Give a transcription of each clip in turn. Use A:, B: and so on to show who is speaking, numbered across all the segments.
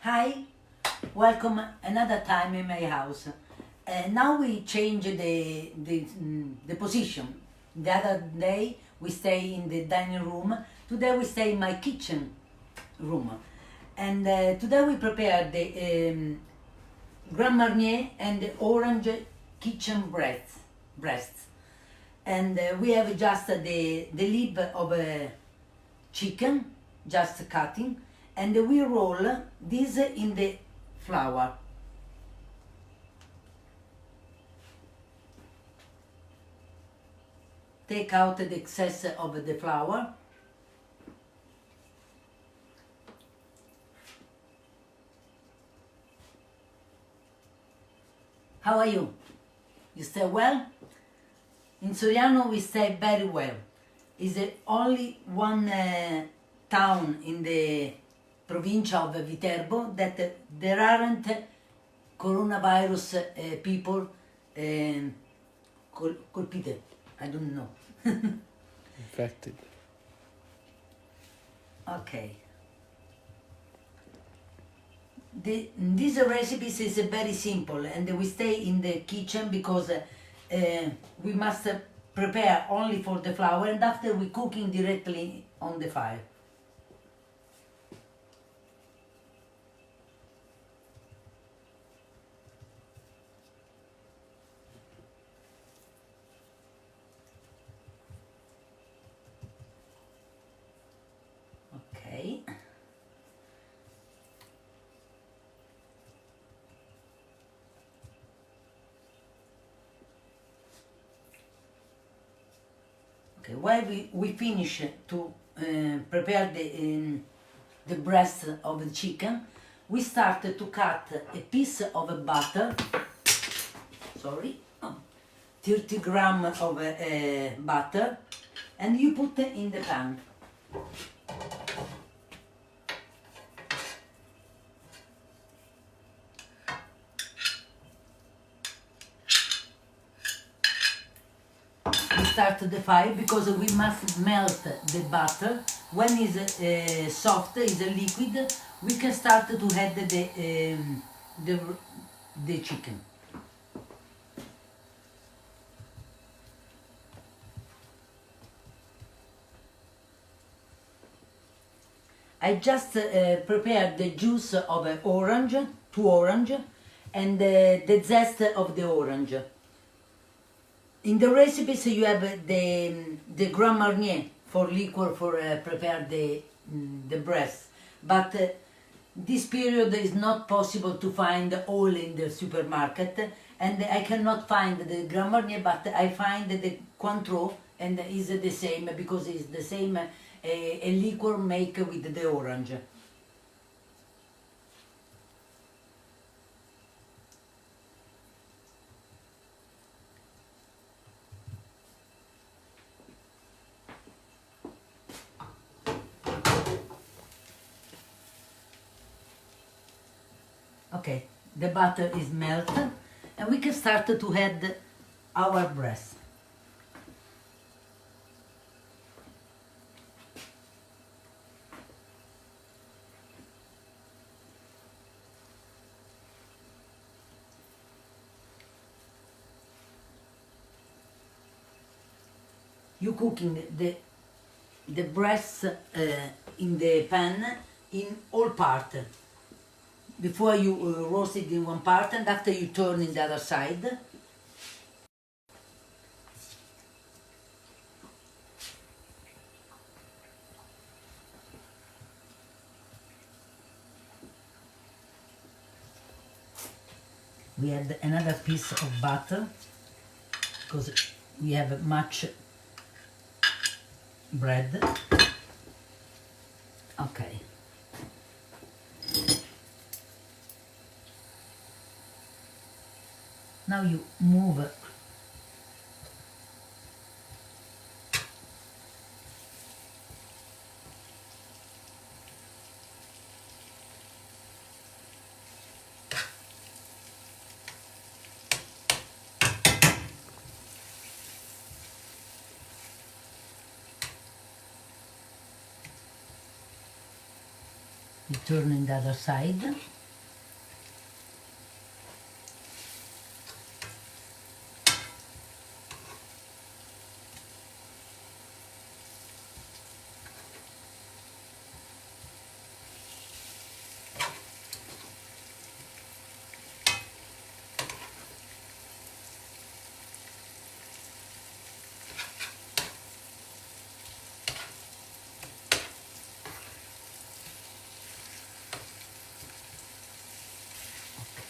A: Hi, welcome another time in my house. Now we change the position. The other day we stay in the dining room. Today we stay in my kitchen room, and today we prepare the Grand Marnier and the orange kitchen breasts. And we have just the lip of a chicken, just cutting, and we roll this in the flour. Take out the excess of the flour. How are you? You stay well? In Soriano we stay very well. It's only one town in the provincia of Viterbo that there aren't coronavirus people colpite. I don't know.
B: Infected.
A: Okay. These recipes is very simple, and we stay in the kitchen because we must prepare only for the flour, and after we cooking directly on the fire. Okay. Okay, while we finish to prepare the breast of the chicken, we start to cut a piece of butter, 30 gram of butter, and you put in the pan. We start the fire because we must melt the butter. When it's soft, is a liquid, we can start to add the chicken. I just prepared the juice of an orange, 2 orange, and the zest of the orange. In the recipes you have the Grand Marnier for liquor for prepare the breast, but this period is not possible to find all in the supermarket, and I cannot find the Grand Marnier, but I find the Cointreau, and is the same because it's the same a liquor make with the orange. Okay, the butter is melted, and we can start to add our breast. You cooking the breast in the pan in all part. Before you roast it in one part, and after you turn in the other side. We add another piece of butter because we have much bread. Okay. Now you move We turn in the other side.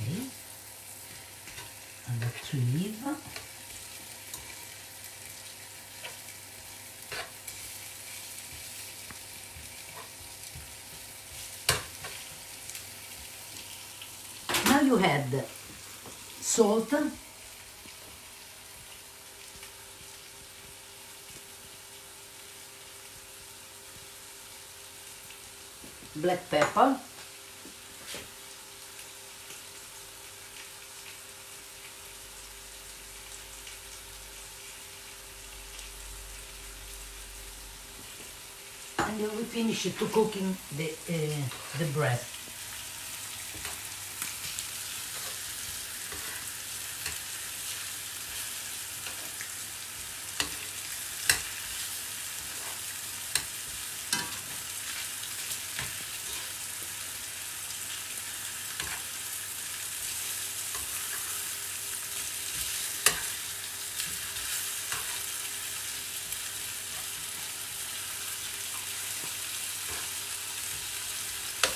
A: Okay. And let's leave. Now you add salt, black pepper, and we finish to cooking the breast.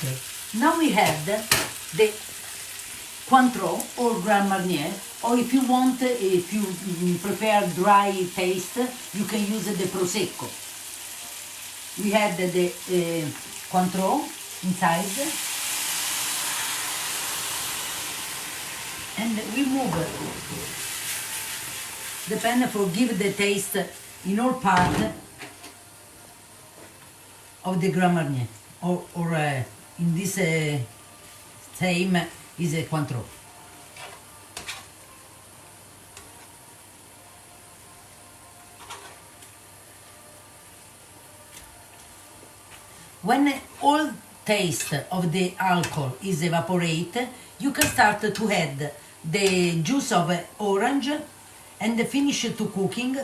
A: Okay. Now we have the Cointreau or Grand Marnier, or if you want, if you prefer dry taste, you can use the Prosecco. We had the Cointreau inside, and we move, depending for give the taste in all part of the Grand Marnier, or in this same is a Cointreau. When all taste of the alcohol is evaporate, you can start to add the juice of orange and finish to cooking,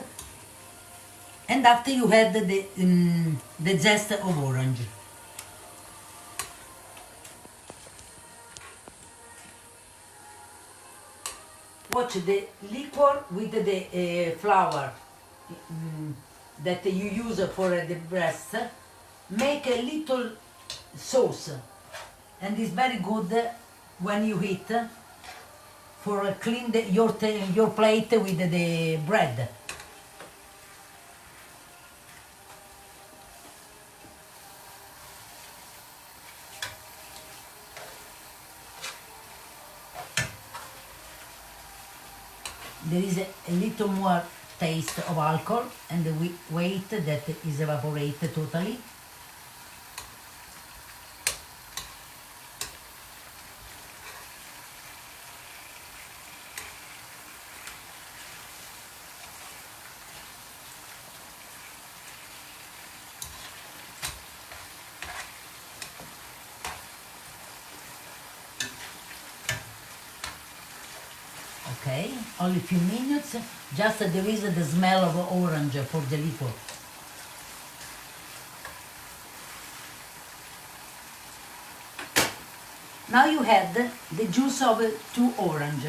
A: and after you add the zest of orange. Watch the liquor with the flour that you use for the breast. Make a little sauce, and it's very good when you eat for clean your plate with the bread. There is a little more taste of alcohol, and we wait that is evaporated totally. Okay, only a few minutes, just there is the smell of orange for the liquor. Now you add the juice of 2 orange.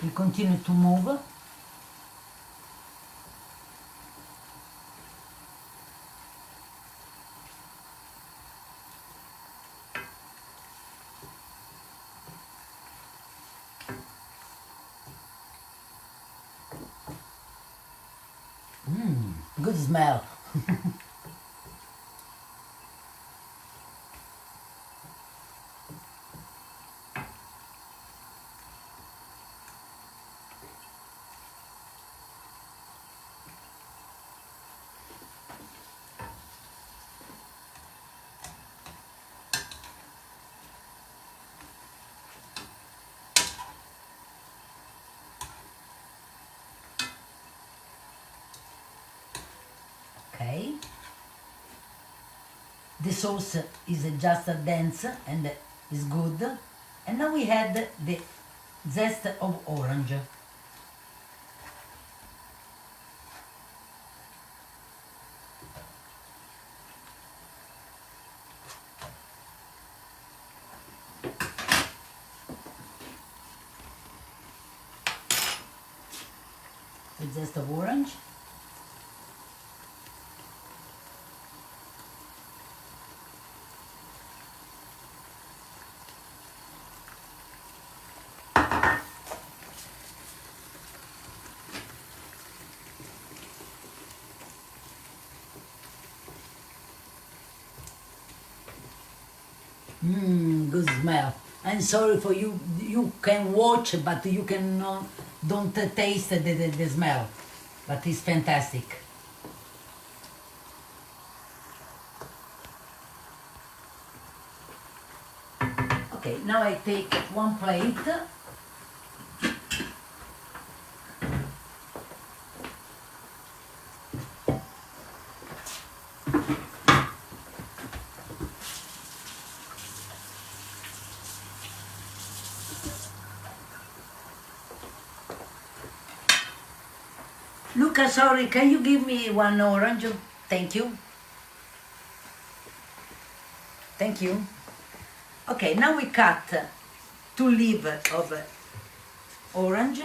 A: You continue to move. Good smell. the sauce is just dense and is good. And now we add the zest of orange. The zest of orange. Good smell. I'm sorry for you. You can watch, but you can don't taste the smell. But it's fantastic. Okay, now I take one plate. Luca, sorry, can you give me one orange? Thank you. Thank you. Okay, now we cut 2 leaves of orange.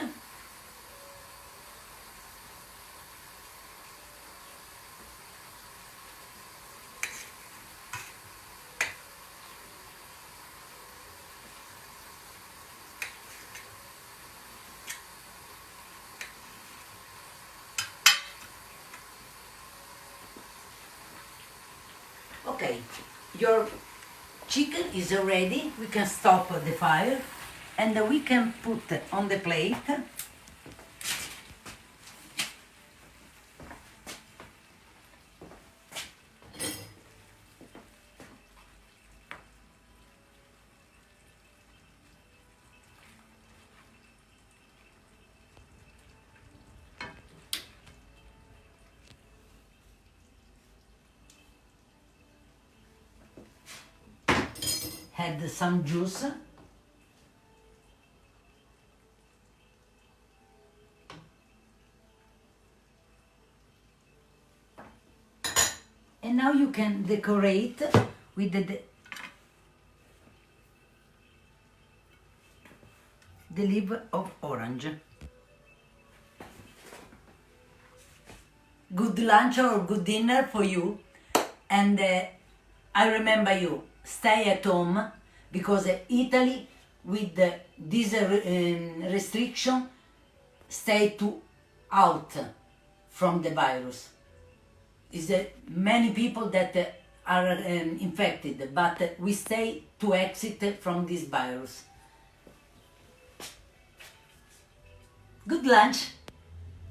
A: Okay, your chicken is ready. We can stop the fire and we can put on the plate add some juice. And now you can decorate with the leaf of orange. Good lunch or good dinner for you. And I remember you, stay at home, because Italy, with this restriction, stay out from the virus. Is many people that are infected, but we stay to exit from this virus. Good lunch.